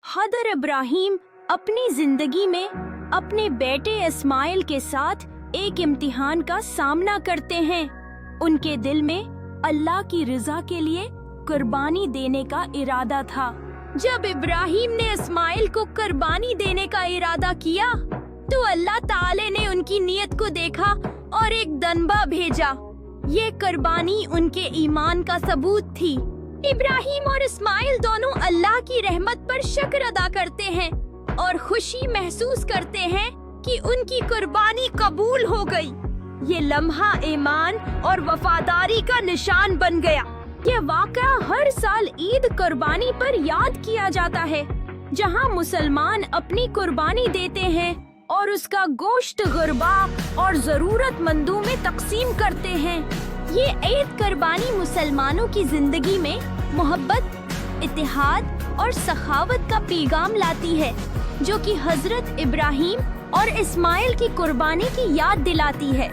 हदर इब्राहिम अपनी जिंदगी में अपने बेटे इस्माइल के साथ एक इम्तिहान का सामना करते हैं। उनके दिल में अल्लाह की रज़ा के लिए कुर्बानी देने का इरादा था। जब इब्राहिम ने इस्माइल को कुर्बानी देने का इरादा किया तो अल्लाह ताले ने उनकी नीयत को देखा और एक दनबा भेजा। ये कुर्बानी उनके ईमान का सबूत थी। इब्राहिम और इस्माइल दोनों अल्लाह की रहमत पर शुक्र अदा करते हैं और खुशी महसूस करते हैं कि उनकी कुर्बानी कबूल हो गई। ये लम्हा ईमान और वफादारी का निशान बन गया। ये वाक़या हर साल ईद कुर्बानी पर याद किया जाता है, जहां मुसलमान अपनी कुर्बानी देते हैं और उसका गोश्त गुरबा और जरूरतमंदों में तकसीम करते हैं। ये ईद कुर्बानी मुसलमानों की जिंदगी में मोहब्बत, इत्तेहाद और सखावत का पैगाम लाती है, जो कि हजरत इब्राहिम और इस्माइल की कुर्बानी की याद दिलाती है।